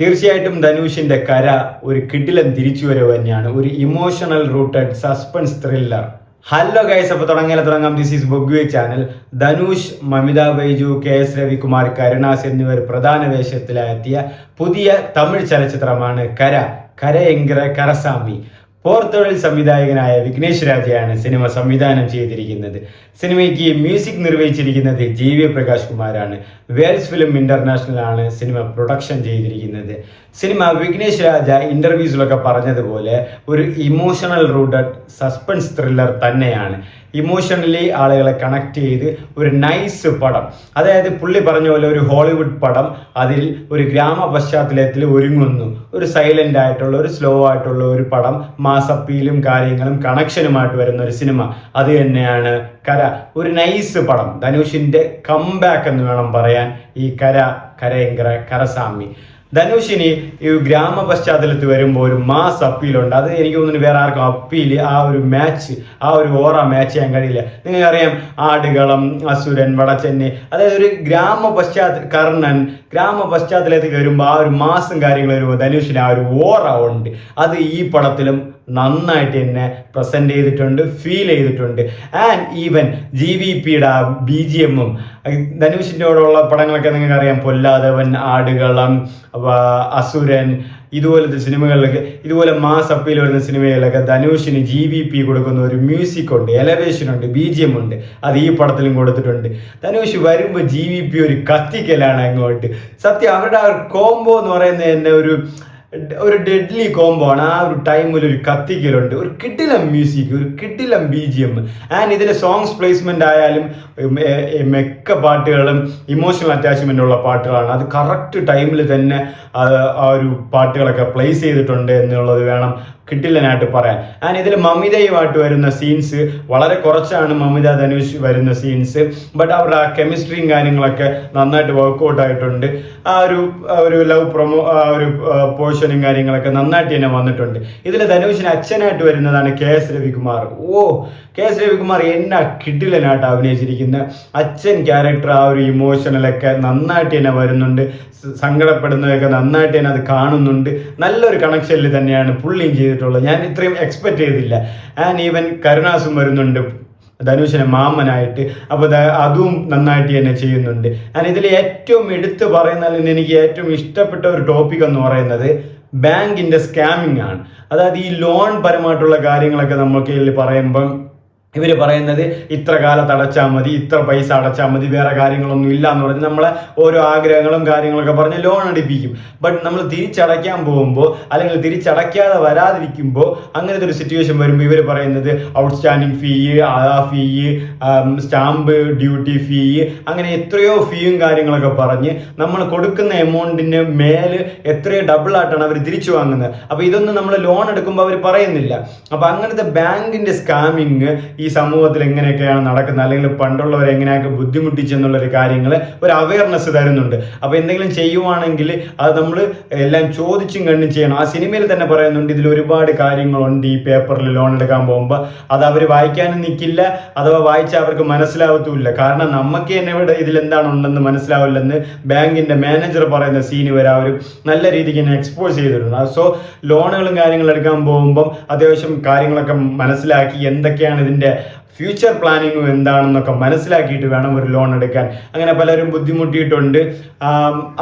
തീർച്ചയായിട്ടും ധനുഷിന്റെ കര ഒരു കിടിലൻ തിരിച്ചുവരവ് തന്നെയാണ്. ഒരു emotional rooted suspense thriller. Hello guys, അപ്പോൾ തുടങ്ങാം. ദിസ് ഈസ് ബൊഗ്വേ ചാനൽ. ധനുഷ്, മമിത ബൈജു, KS രവികുമാർ, കരുണാസ് എന്നിവർ പ്രധാന വേഷത്തിലെത്തിയ പുതിയ തമിഴ് ചലച്ചിത്രമാണ് കരയെങ്കിറ കരസാമി. പോർത്തൊഴിൽ സംവിധായകനായ വിഘ്നേഷ് രാജയാണ് സിനിമ സംവിധാനം ചെയ്തിരിക്കുന്നത്. സിനിമയ്ക്ക് മ്യൂസിക് നിർവഹിച്ചിരിക്കുന്നത് GV പ്രകാശ് കുമാറാണ്. വേൾസ് ഫിലിം ഇന്റർനാഷണൽ ആണ് സിനിമ പ്രൊഡക്ഷൻ ചെയ്തിരിക്കുന്നത്. സിനിമ വിഘ്നേഷ് രാജ ഇന്റർവ്യൂസിലൊക്കെ പറഞ്ഞതുപോലെ ഒരു ഇമോഷണൽ റൂട്ടഡ് സസ്പെൻസ് ത്രില്ലർ തന്നെയാണ്. ഇമോഷണലി ആളുകളെ കണക്ട് ചെയ്ത് ഒരു നൈസ് പടം, അതായത് പുള്ളി പറഞ്ഞ പോലെ ഒരു ഹോളിവുഡ് പടം, അതിൽ ഒരു ഗ്രാമ പശ്ചാത്തലത്തിൽ ഒരുങ്ങുന്നു, ഒരു സൈലന്റ് ആയിട്ടുള്ള ഒരു സ്ലോ ആയിട്ടുള്ള ഒരു പടം, മാസ് അപ്പീലും കാര്യങ്ങളും കണക്ഷനുമായിട്ട് വരുന്ന ഒരു സിനിമ, അത് തന്നെയാണ് ഒരു നൈസ് പടം. ധനുഷിന്റെ കംബാക്ക് എന്ന് വേണം പറയാൻ ഈ കരയെങ്കിറ കരസാമി. ധനുഷിന് ഈ ഗ്രാമ പശ്ചാത്തലത്തിൽ വരുമ്പോൾ ഒരു മാസ് അപ്പീലുണ്ട്. അത് എനിക്ക് തോന്നുന്നു വേറെ ആർക്കും അപ്പീൽ ആ ഒരു ഓറ മാച്ച് ചെയ്യാൻ കഴിയില്ല. നിങ്ങൾക്കറിയാം, ആടുകളം, അസുരൻ, വടച്ചെന്നി, അതായത് ഒരു കർണൻ ഗ്രാമ പശ്ചാത്തലത്തിൽ വരുമ്പോൾ ആ ഒരു മാസും കാര്യങ്ങൾ വരുമ്പോൾ ധനുഷിന് ആ ഒരു ഓറ ഉണ്ട്. അത് ഈ പടത്തിലും നന്നായിട്ട് തന്നെ പ്രസന്റ് ചെയ്തിട്ടുണ്ട്, ഫീൽ ചെയ്തിട്ടുണ്ട്. ആൻഡ് ഈവൻ GVPയുടെ BGM-ഉം ധനുഷിൻ്റെ കൂടെയുള്ള പടങ്ങളൊക്കെ നിങ്ങൾക്ക് അറിയാം, പൊല്ലാതവൻ, ആടുകളം, അസുരൻ, ഇതുപോലത്തെ സിനിമകളിലൊക്കെ, ഇതുപോലെ മാസ് അപ്പീൽ വരുന്ന സിനിമകളിലൊക്കെ ധനുഷിന് GVP കൊടുക്കുന്ന ഒരു മ്യൂസിക് ഉണ്ട്, എലവേഷൻ ഉണ്ട്, BGM ഉണ്ട്. അത് ഈ പടത്തിലും കൊടുത്തിട്ടുണ്ട്. ധനുഷ് വരുമ്പോൾ GVP ഒരു കത്തിക്കലാണ് അങ്ങോട്ട്. സത്യം, അവരുടെ ആ ഒരു കോംബോ എന്ന് പറയുന്നത് തന്നെ ഒരു ഡെഡ്ലി കോംബോ ആണ്. ആ ഒരു ടൈമിൽ ഒരു കത്തിക്കലുണ്ട്, ഒരു കിടിലം മ്യൂസിക്, ഒരു കിടിലം BGM. ആൻഡ് ഇതിലെ സോങ്സ് പ്ലേസ്മെന്റ് ആയാലും മിക്ക പാട്ടുകളും ഇമോഷണൽ അറ്റാച്ച്മെന്റ് ഉള്ള പാട്ടുകളാണ്. അത് കറക്റ്റ് ടൈമിൽ തന്നെ ആ ഒരു പാട്ടുകളൊക്കെ പ്ലേസ് ചെയ്തിട്ടുണ്ട് എന്നുള്ളത് വേണം കിട്ടില്ലനായിട്ട് പറയാൻ. ആൻഡ് ഇതിൽ മമിതയുമായിട്ട് വരുന്ന സീൻസ് വളരെ കുറച്ചാണ്, മമിത ധനുഷ് വരുന്ന സീൻസ്. ബട്ട് അവരുടെ ആ കെമിസ്ട്രിയും കാര്യങ്ങളൊക്കെ നന്നായിട്ട് വർക്ക്ഔട്ട് ആയിട്ടുണ്ട്. ആ ഒരു ലവ് ആ ഒരു പോർഷനും കാര്യങ്ങളൊക്കെ നന്നായിട്ട് തന്നെ വന്നിട്ടുണ്ട്. ഇതിൽ ധനുഷിന് അച്ഛനായിട്ട് വരുന്നതാണ് KS രവികുമാർ. KS രവികുമാർ എന്നാ കിടിലനായിട്ട് അഭിനയിച്ചിരിക്കുന്ന അച്ഛൻ ക്യാരക്ടർ, ആ ഒരു ഇമോഷണലൊക്കെ നന്നായിട്ട് തന്നെ വരുന്നുണ്ട്. സങ്കടപ്പെടുന്നതൊക്കെ നന്നായിട്ട് തന്നെ അത് കാണുന്നുണ്ട്. നല്ലൊരു കണക്ഷനിൽ തന്നെയാണ് പുള്ളിയും ചെയ്തിട്ടുള്ളത്. ഞാൻ ഇത്രയും എക്സ്പെക്ട് ചെയ്തില്ല. ആൻഡ് ഈവൻ കരുണാസും വരുന്നുണ്ട് ധനുഷിനെ മാമനായിട്ട്. അപ്പോൾ അതും നന്നായിട്ട് തന്നെ ചെയ്യുന്നുണ്ട്. ആൻഡ് ഇതിൽ ഏറ്റവും എടുത്തു പറയുന്നതിൽ എനിക്ക് ഏറ്റവും ഇഷ്ടപ്പെട്ട ഒരു ടോപ്പിക് എന്ന് പറയുന്നത് ബാങ്കിന്റെ സ്കാമിംഗ് ആണ്. അതായത് ഈ ലോൺ പരമായിട്ടുള്ള കാര്യങ്ങളൊക്കെ നമുക്ക് പറയുമ്പം ഇവർ പറയുന്നത് ഇത്ര കാലത്ത് അടച്ചാൽ മതി, ഇത്ര പൈസ അടച്ചാൽ മതി, വേറെ കാര്യങ്ങളൊന്നും ഇല്ല എന്ന് പറഞ്ഞ് നമ്മളെ ഓരോ ആഗ്രഹങ്ങളും കാര്യങ്ങളൊക്കെ പറഞ്ഞ് ലോൺ അടിപ്പിക്കും. ബട്ട് നമ്മൾ തിരിച്ചടയ്ക്കാൻ പോകുമ്പോൾ, അല്ലെങ്കിൽ തിരിച്ചടയ്ക്കാതെ വരാതിരിക്കുമ്പോൾ, അങ്ങനത്തെ ഒരു സിറ്റുവേഷൻ വരുമ്പോൾ ഇവർ പറയുന്നത് ഔട്ട്സ്റ്റാൻഡിങ് ഫീ, ഫീ, സ്റ്റാമ്പ് ഡ്യൂട്ടി ഫീ, അങ്ങനെ എത്രയോ ഫീയും കാര്യങ്ങളൊക്കെ പറഞ്ഞ് നമ്മൾ കൊടുക്കുന്ന എമൗണ്ടിന് മേല് എത്രയോ ഡബിൾ ആയിട്ടാണ് അവർ തിരിച്ചു വാങ്ങുന്നത്. അപ്പോൾ ഇതൊന്നും നമ്മൾ ലോൺ എടുക്കുമ്പോൾ അവർ പറയുന്നില്ല. അപ്പോൾ അങ്ങനത്തെ ബാങ്കിന്റെ സ്കാമിങ് ഈ സമൂഹത്തിൽ എങ്ങനെയൊക്കെയാണ് നടക്കുന്നത്, അല്ലെങ്കിൽ പണ്ടുള്ളവർ എങ്ങനെയൊക്കെ ബുദ്ധിമുട്ടിച്ചെന്നുള്ളൊരു കാര്യങ്ങൾ ഒരു അവയർനെസ് തരുന്നുണ്ട്. അപ്പോൾ എന്തെങ്കിലും ചെയ്യുവാണെങ്കിൽ അത് നമ്മൾ എല്ലാം ചോദിച്ചും കണ്ടും ചെയ്യണം. ആ സിനിമയിൽ തന്നെ പറയുന്നുണ്ട്, ഇതിൽ ഒരുപാട് കാര്യങ്ങളുണ്ട് ഈ പേപ്പറിൽ ലോൺ എടുക്കാൻ പോകുമ്പോൾ. അത് അവർ വായിക്കാനും നിൽക്കില്ല, അഥവാ വായിച്ചാൽ അവർക്ക് മനസ്സിലാവത്തുമില്ല. കാരണം നമുക്ക് തന്നെ ഇവിടെ ഇതിലെന്താണ് ഉണ്ടെന്ന് മനസ്സിലാവില്ലെന്ന് ബാങ്കിന്റെ മാനേജർ പറയുന്ന സീന് വരെ അവർ നല്ല രീതിക്ക് തന്നെ എക്സ്പോസ് ചെയ്തിട്ടുണ്ട്. സോ ലോണുകളും കാര്യങ്ങളും എടുക്കാൻ പോകുമ്പം അത്യാവശ്യം കാര്യങ്ങളൊക്കെ മനസ്സിലാക്കി എന്തൊക്കെയാണ് ഇതിന്റെ ഫ്യൂച്ചർ പ്ലാനിങ്ങും എന്താണെന്നൊക്കെ മനസ്സിലാക്കിയിട്ട് വേണം ഒരു ലോൺ എടുക്കാൻ. അങ്ങനെ പലരും ബുദ്ധിമുട്ടിയിട്ടുണ്ട്.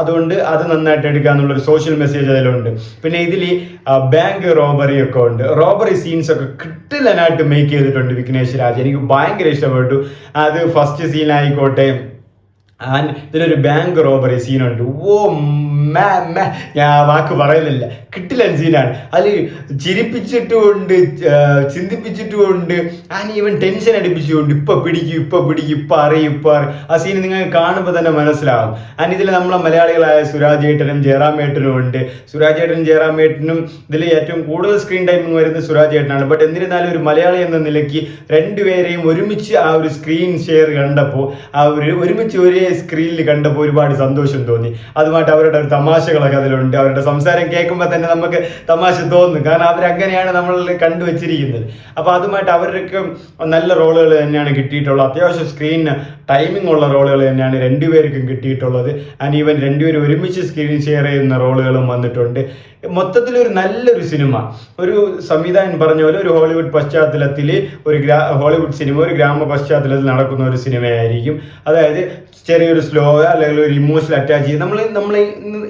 അതുകൊണ്ട് അത് നന്നായിട്ട് എടുക്കുക എന്നുള്ളൊരു സോഷ്യൽ മെസ്സേജ് അതിലുണ്ട്. പിന്നെ ഇതിൽ ബാങ്ക് റോബറി ഒക്കെ ഉണ്ട്. റോബറി സീൻസ് ഒക്കെ കിട്ടിലനായിട്ട് മേക്ക് ചെയ്തിട്ടുണ്ട് വിഘ്നേഷ് രാജ്. എനിക്ക് ഭയങ്കര ഇഷ്ടപ്പെട്ടു. അത് ഫസ്റ്റ് സീനായിക്കോട്ടെ, ആൻഡ് ഇതിലൊരു ബാങ്ക് റോബറി സീനുണ്ട്. ഞാൻ വാക്ക് പറയുന്നില്ല, കിട്ടിലൻ സീനാണ്. അതിൽ ചിരിപ്പിച്ചിട്ടുമുണ്ട്, ചിന്തിപ്പിച്ചിട്ടുമുണ്ട്, ആൻഡ് ഈവൻ ടെൻഷൻ അടിപ്പിച്ചുകൊണ്ട് ഇപ്പൊ പിടിക്കും, ഇപ്പൊ അറിയും. ആ സീൻ നിങ്ങൾക്ക് കാണുമ്പോൾ തന്നെ മനസ്സിലാവും. ആൻഡ് ഇതിൽ നമ്മളെ മലയാളികളായ സുരാജ് ഏട്ടനും ജയറാം ഏട്ടനും ഉണ്ട്. സുരാജ് ഏട്ടനും ജയറാം ഏട്ടനും ഇതിൽ ഏറ്റവും കൂടുതൽ സ്ക്രീൻ ടൈമിങ് വരുന്നത് സുരാജ് ഏട്ടനാണ്. ബട്ട് എന്നിരുന്നാലും ഒരു മലയാളി എന്ന നിലയ്ക്ക് രണ്ടുപേരെയും ഒരുമിച്ച് ആ ഒരു സ്ക്രീൻ ഷെയർ കണ്ടപ്പോൾ, ആ ഒരു ഒരുമിച്ച് ഒരേ സ്ക്രീനിൽ കണ്ടപ്പോൾ ഒരുപാട് സന്തോഷം തോന്നി. അതുമായിട്ട് അവരുടെ ഒരു തമാശകളൊക്കെ അതിലുണ്ട്. അവരുടെ സംസാരം കേൾക്കുമ്പോൾ തന്നെ നമുക്ക് തമാശ തോന്നും, കാരണം അവരങ്ങനെയാണ് നമ്മൾ കണ്ടുവച്ചിരിക്കുന്നത്. അപ്പോൾ അതുമായിട്ട് അവർക്ക് നല്ല റോളുകൾ തന്നെയാണ് കിട്ടിയിട്ടുള്ളത്. അത്യാവശ്യം സ്ക്രീനിന് ടൈമിംഗ് ഉള്ള റോളുകൾ തന്നെയാണ് രണ്ടുപേർക്കും കിട്ടിയിട്ടുള്ളത്. ആൻഡ് ഈവൻ രണ്ടുപേരും ഒരുമിച്ച് സ്ക്രീൻ ഷെയർ ചെയ്യുന്ന റോളുകളും വന്നിട്ടുണ്ട്. മൊത്തത്തിലൊരു നല്ലൊരു സിനിമ. ഒരു സംവിധായകൻ പറഞ്ഞ പോലെ ഒരു ഹോളിവുഡ് പശ്ചാത്തലത്തിൽ ഹോളിവുഡ് സിനിമ ഒരു ഗ്രാമ പശ്ചാത്തലത്തിൽ നടക്കുന്ന ഒരു സിനിമയായിരിക്കും. അതായത് ചെറിയൊരു സ്ലോ അല്ലെങ്കിൽ ഒരു ഇമോഷണൽ അറ്റാച്ച് ചെയ്ത് നമ്മൾ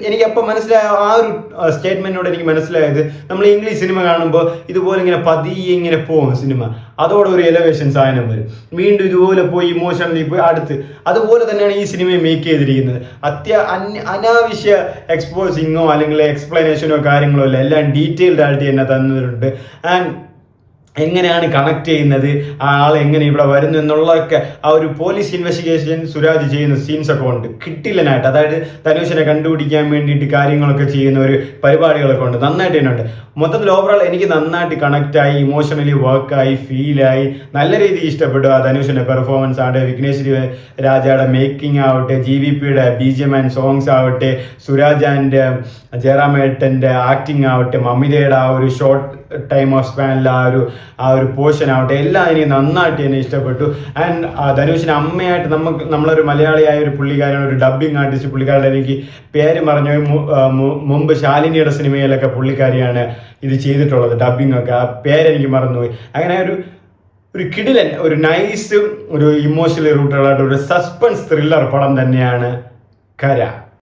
എനിക്കപ്പോൾ മനസ്സിലായ ആ ഒരു സ്റ്റേറ്റ്മെൻറ്റിനോട് എനിക്ക് മനസ്സിലായത്, നമ്മൾ ഇംഗ്ലീഷ് സിനിമ കാണുമ്പോൾ ഇതുപോലെ ഇങ്ങനെ പതിയെ ഇങ്ങനെ പോകും സിനിമ, അതോടെ ഒരു എലവേഷൻ സാധനം വരും, വീണ്ടും ഇതുപോലെ പോയി ഇമോഷണലി പോയി അടുത്ത്. അതുപോലെ തന്നെയാണ് ഈ സിനിമയെ മേക്ക് ചെയ്തിരിക്കുന്നത്. അനാവശ്യ എക്സ്പോസിങ്ങോ അല്ലെങ്കിൽ എക്സ്പ്ലനേഷനോ കാര്യങ്ങളോ അല്ല, എല്ലാം ഡീറ്റെയിൽഡ് ആയിട്ട് തന്നെ തന്നിട്ടുണ്ട്. ആൻഡ് എങ്ങനെയാണ് കണക്ട് ചെയ്യുന്നത്, ആ ആൾ എങ്ങനെ ഇവിടെ വരുന്നു എന്നുള്ളതൊക്കെ ആ ഒരു പോലീസ് ഇൻവെസ്റ്റിഗേഷൻ സുരാജ് ചെയ്യുന്ന സീൻസ് ഒക്കെ ഉണ്ട് കിട്ടില്ലനായിട്ട്. അതായത് ധനുഷിനെ കണ്ടുപിടിക്കാൻ വേണ്ടിയിട്ട് കാര്യങ്ങളൊക്കെ ചെയ്യുന്ന ഒരു പരിപാടികളൊക്കെ ഉണ്ട്, നന്നായിട്ട് തന്നെ ഉണ്ട്. മൊത്തത്തിൽ ഓവറോൾ എനിക്ക് നന്നായിട്ട് കണക്റ്റായി, ഇമോഷണലി വർക്കായി, ഫീലായി, നല്ല രീതിയിൽ ഇഷ്ടപ്പെട്ടു. ആ ധനുഷിൻ്റെ പെർഫോമൻസ് ആവട്ടെ, വിഘ്നേഷ് രാജയുടെ മേക്കിംഗ് ആവട്ടെ, GVPയുടെ BGM ആൻഡ് സോങ്സ് ആവട്ടെ, സുരാജ് ആൻഡ് ജയറാമേട്ടൻ്റെ ആക്ടിങ് ആവട്ടെ, മമിതയുടെ ആ ഒരു ഷോർട്ട് ടൈം ഓഫ് സ്പാനിൽ ആ ഒരു പോർഷൻ ആവട്ടെ, എല്ലാം എനിക്ക് നന്നായിട്ട് തന്നെ ഇഷ്ടപ്പെട്ടു. ആൻഡ് ധനുഷിന് അമ്മയായിട്ട് നമ്മളൊരു മലയാളിയായ ഒരു പുള്ളിക്കാരൻ, ഒരു ഡബ്ബിങ് ആർട്ടിസ്റ്റ്, പുള്ളിക്കാരുടെ എനിക്ക് പേര് പറഞ്ഞു മുമ്പ് ശാലിനിയുടെ സിനിമയിലൊക്കെ പുള്ളിക്കാരിയാണ് ഇത് ചെയ്തിട്ടുള്ളത്, ഡബ്ബിങ് ഒക്കെ. ആ പേരെനിക്ക് മറന്നുപോയി. അങ്ങനെ ഒരു കിടിലൻ, ഒരു നൈസ്, ഒരു ഇമോഷണലി റൂട്ടഡായിട്ട് ഒരു സസ്പെൻസ് ത്രില്ലർ പടം തന്നെയാണ് കര.